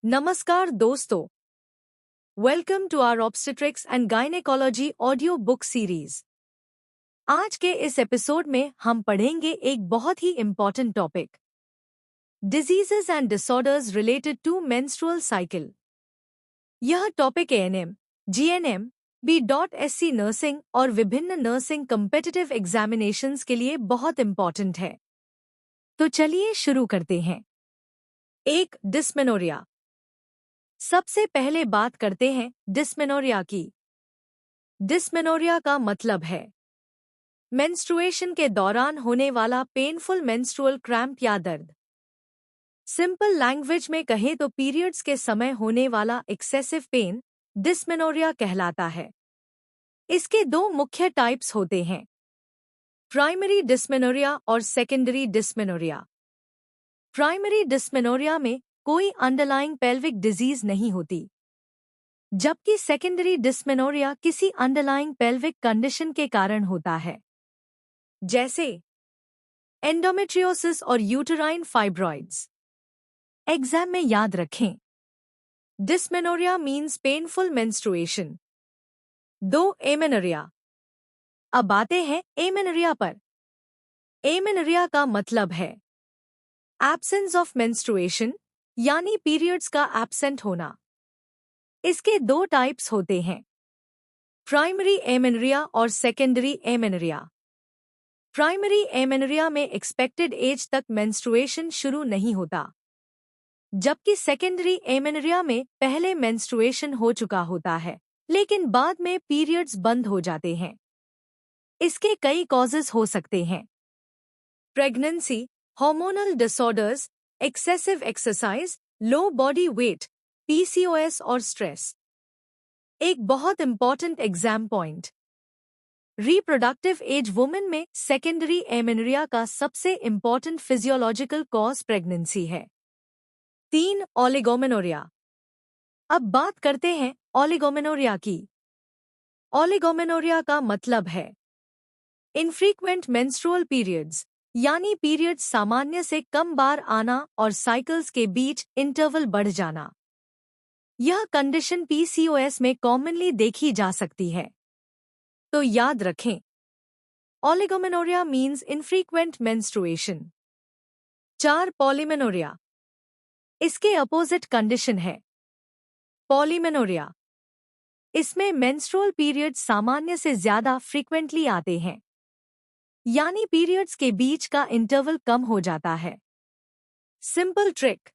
नमस्कार दोस्तों, welcome to our obstetrics and gynaecology audio book series. आज के इस एपिसोड में हम पढ़ेंगे एक बहुत ही important topic, diseases and disorders related to menstrual cycle. यह topic ANM, GNM, BSc nursing और विभिन्न नर्सिंग कम्पिटिटिव एग्जामिनेशंस के लिए बहुत इम्पॉर्टेंट है। तो चलिए शुरू करते हैं। एक, डिस्मेनोरिया। सबसे पहले बात करते हैं डिस्मेनोरिया की। डिस्मेनोरिया का मतलब है मेंस्ट्रुएशन के दौरान होने वाला पेनफुल मेंस्ट्रुअल क्रैम्प या दर्द। सिंपल लैंग्वेज में कहें तो पीरियड्स के समय होने वाला एक्सेसिव पेन डिस्मेनोरिया कहलाता है। इसके दो मुख्य टाइप्स होते हैं, प्राइमरी डिस्मेनोरिया और सेकेंडरी डिस्मेनोरिया। प्राइमरी डिस्मेनोरिया में कोई अंडरलाइंग पेल्विक डिजीज नहीं होती, जबकि सेकेंडरी डिस्मेनोरिया किसी अंडरलाइंग पेल्विक कंडीशन के कारण होता है, जैसे एंडोमेट्रियोसिस और यूटेराइन फाइब्रॉइड्स। एग्जाम में याद रखें, डिस्मेनोरिया मीन्स पेनफुल मेंस्ट्रुएशन। दो, एमेनोरिया। अब आते हैं एमेनोरिया पर। एमेनोरिया का मतलब है एब्सेंस ऑफ मेंस्ट्रुएशन, यानी पीरियड्स का एब्सेंट होना। इसके दो टाइप्स होते हैं, प्राइमरी एमेनोरिया और सेकेंडरी एमेनोरिया। प्राइमरी एमेनोरिया में एक्सपेक्टेड एज तक मेंस्ट्रुएशन शुरू नहीं होता, जबकि सेकेंडरी एमेनोरिया में पहले मेंस्ट्रुएशन हो चुका होता है, लेकिन बाद में पीरियड्स बंद हो जाते हैं। इसके कई कॉजेस हो सकते हैं, pregnancy, hormonal disorders, excessive exercise, low body weight, PCOS और स्ट्रेस। एक बहुत important exam point, reproductive age women में सेकेंडरी एमेनोरिया का सबसे इंपॉर्टेंट फिजियोलॉजिकल कॉज प्रेगनेंसी है। तीन, ओलिगोमेनोरिया। अब बात करते हैं ओलिगोमेनोरिया की। ओलिगोमेनोरिया का मतलब है इनफ्रीक्वेंट मेंस्ट्रुअल पीरियड्स, यानी पीरियड्स सामान्य से कम बार आना और साइकिल्स के बीच इंटरवल बढ़ जाना। यह कंडीशन पीसीओएस में कॉमनली देखी जा सकती है। तो याद रखें, ओलिगोमेनोरिया मीन्स इनफ्रीक्वेंट मेंस्ट्रुएशन। चार, पॉलीमेनोरिया। इसके अपोजिट कंडीशन है पॉलीमेनोरिया। इसमें मेंस्ट्रुअल पीरियड्स सामान्य से ज्यादा फ्रीक्वेंटली आते हैं, यानी पीरियड्स के बीच का इंटरवल कम हो जाता है। Simple trick,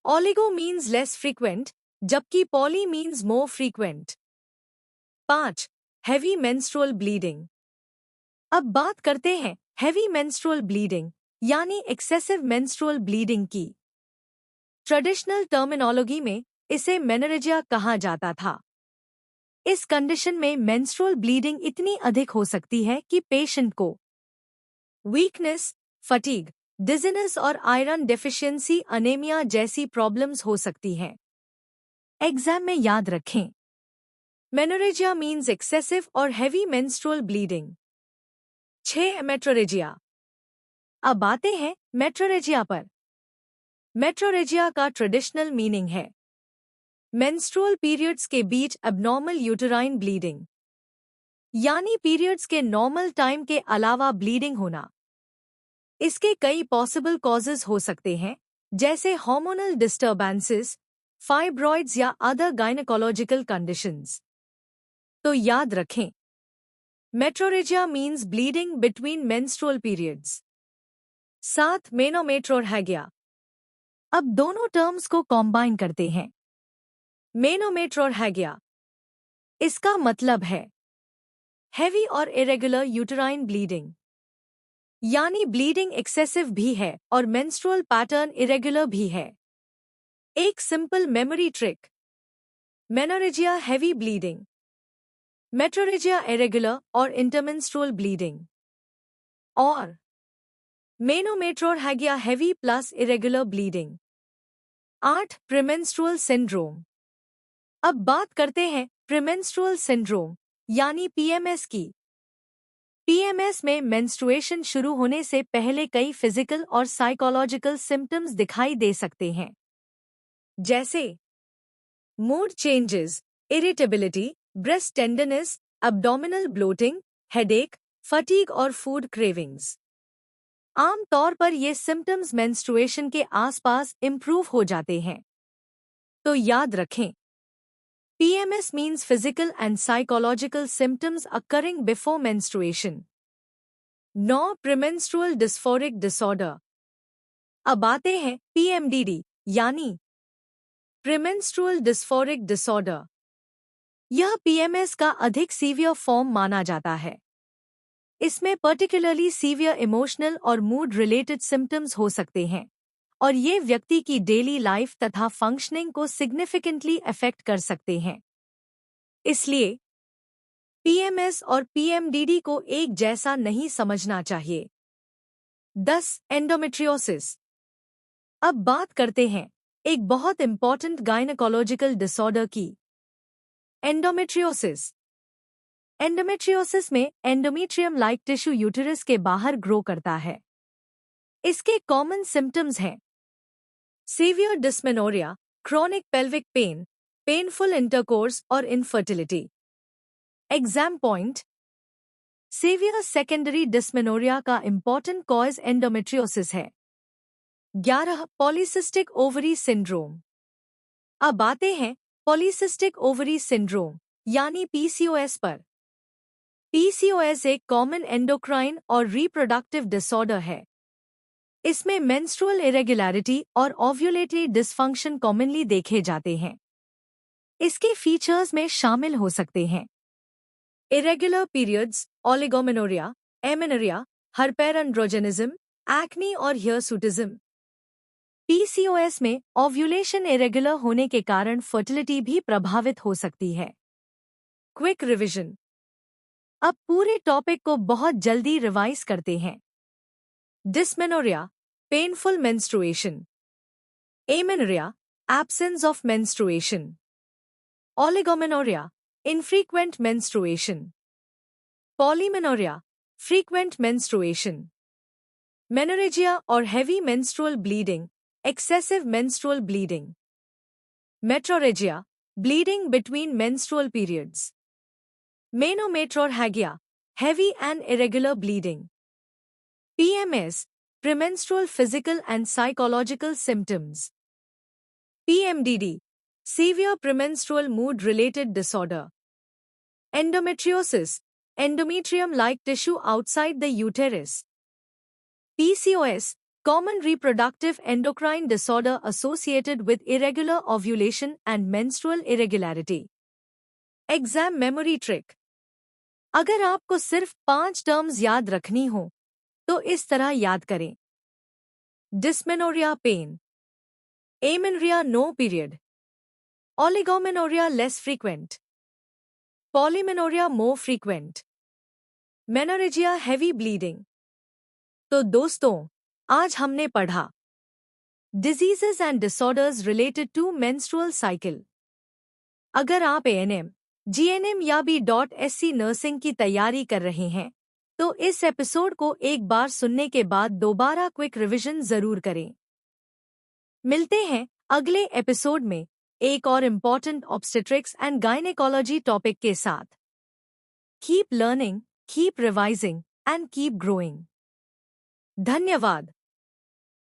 oligo means less frequent, जबकि पॉली मीन्स मोर फ्रीक्वेंट। पांच, हैवी मेंस्ट्रुअल ब्लीडिंग। अब बात करते हैं हैवी मेंस्ट्रुअल ब्लीडिंग, यानी एक्सेसिव मेंस्ट्रुअल ब्लीडिंग की। ट्रेडिशनल टर्मिनोलॉजी में इसे मेनोरेजिया कहा जाता था। इस कंडीशन में मेंस्ट्रुअल ब्लीडिंग इतनी अधिक हो सकती है कि पेशेंट को वीकनेस, फटीग, डिजीनेस और आयरन डेफिशिएंसी, अनेमिया जैसी प्रॉब्लम्स हो सकती हैं। एग्जाम में याद रखें, मेनोरेजिया मीन्स एक्सेसिव और हैवी मेंस्ट्रुअल ब्लीडिंग। 6, मेट्रोरेजिया। अब आते हैं मेट्रोरेजिया पर। मेट्रोरेजिया का ट्रेडिशनल मीनिंग है मेंस्ट्रुअल पीरियड्स के बीच एब्नॉर्मल यूटेराइन ब्लीडिंग, यानी पीरियड्स के नॉर्मल टाइम के अलावा ब्लीडिंग होना। इसके कई पॉसिबल कॉजेज हो सकते हैं, जैसे हार्मोनल डिस्टर्बेंसेस, फाइब्रॉइड्स या अदर गायनेकोलॉजिकल कंडीशंस। तो याद रखें, metrorrhagia means bleeding between menstrual periods. 7, मेनोमेट्रोर्हैगिया। अब दोनों टर्म्स को कॉम्बाइन करते हैं, मेनोमेट्रोर्हैगिया। इसका मतलब है हैवी और इरेगुलर यूटेराइन ब्लीडिंग, यानी ब्लीडिंग एक्सेसिव भी है और मेंस्ट्रुअल पैटर्न इरेगुलर भी है। एक simple memory trick, menorrhagia heavy bleeding, metrorrhagia irregular और इंटरमेंस्ट्रुअल ब्लीडिंग, और menometrorrhagia heavy plus irregular bleeding. 8, premenstrual syndrome. अब बात करते हैं प्रीमेंस्ट्रुअल सिंड्रोम, यानी पीएमएस की। पीएमएस में मेंस्ट्रुएशन शुरू होने से पहले कई फिजिकल और साइकोलॉजिकल सिम्टम्स दिखाई दे सकते हैं, जैसे mood changes, irritability, breast tenderness, abdominal bloating, headache, fatigue और फूड क्रेविंग्स। आमतौर पर ये सिम्टम्स मेंस्ट्रुएशन के आसपास इम्प्रूव हो जाते हैं। तो याद रखें, PMS means physical and psychological symptoms occurring before menstruation. No premenstrual dysphoric disorder। अब आते हैं PMDD यानी प्रीमेंस्ट्रुअल डिस्फोरिक डिसऑर्डर। यह PMS का अधिक सीवियर फॉर्म माना जाता है। इसमें पर्टिकुलरली सीवियर इमोशनल और मूड रिलेटेड सिम्टम्स हो सकते हैं और ये व्यक्ति की डेली लाइफ तथा फंक्शनिंग को सिग्निफिकेंटली अफेक्ट कर सकते हैं। इसलिए PMS और PMDD को एक जैसा नहीं समझना चाहिए। 10. एंडोमेट्रियोसिस। अब बात करते हैं एक बहुत इंपॉर्टेंट गायनेकोलॉजिकल डिसऑर्डर की, एंडोमेट्रियोसिस। एंडोमेट्रियोसिस में एंडोमेट्रियम लाइक टिश्यू यूटेरस के बाहर ग्रो करता है। इसके कॉमन सिम्टम्स हैं severe dysmenorrhoea, chronic pelvic pain, painful intercourse और infertility. Exam point, severe secondary dysmenorrhoea का इंपॉर्टेंट कॉज एंडोमेट्रियोसिस है। 11. Polycystic ovary syndrome. अब आते हैं पॉलीसिस्टिक ओवरी सिंड्रोम यानी PCOS पर। PCOS एक कॉमन एंडोक्राइन और रिप्रोडक्टिव डिसऑर्डर है। इसमें मेंस्ट्रुअल इरेगुलरिटी और ओव्यूलेटरी डिसफंक्शन कॉमनली देखे जाते हैं। इसके फीचर्स में शामिल हो सकते हैं irregular periods, oligomenorrhea, amenorrhea, hyperandrogenism, acne और हियरसुटिज्म। PCOS में ओव्यूलेशन इरेगुलर होने के कारण फर्टिलिटी भी प्रभावित हो सकती है। Quick revision. अब पूरे टॉपिक को बहुत जल्दी रिवाइज करते हैं। Dysmenorrhea, painful menstruation. Amenorrhea, absence of menstruation. Oligomenorrhea, infrequent menstruation. Polymenorrhea, frequent menstruation. Menorrhagia or heavy menstrual bleeding, excessive menstrual bleeding. Metrorrhagia, bleeding between menstrual periods. Menometrorrhagia, heavy and irregular bleeding. PMS, premenstrual physical and psychological symptoms. PMDD, severe premenstrual mood-related disorder. Endometriosis, endometrium-like tissue outside the uterus. PCOS, common reproductive endocrine disorder associated with irregular ovulation and menstrual irregularity. Exam memory trick. अगर आपको सिर्फ 5 terms याद रखनी हो, तो इस तरह याद करें। Dysmenorrhea pain. Amenorrhea no period. Oligomenorrhea less frequent. Polymenorrhea more frequent. Menorrhagia heavy bleeding. तो दोस्तों, आज हमने पढ़ा Diseases and disorders related to menstrual cycle. अगर आप ANM, GNM या B.SC नर्सिंग की तैयारी कर रहे हैं, तो इस एपिसोड को एक बार सुनने के बाद दोबारा क्विक रिवीजन जरूर करें। मिलते हैं अगले एपिसोड में एक और important obstetrics and gynaecology topic के साथ। Keep learning, keep revising and keep growing. धन्यवाद।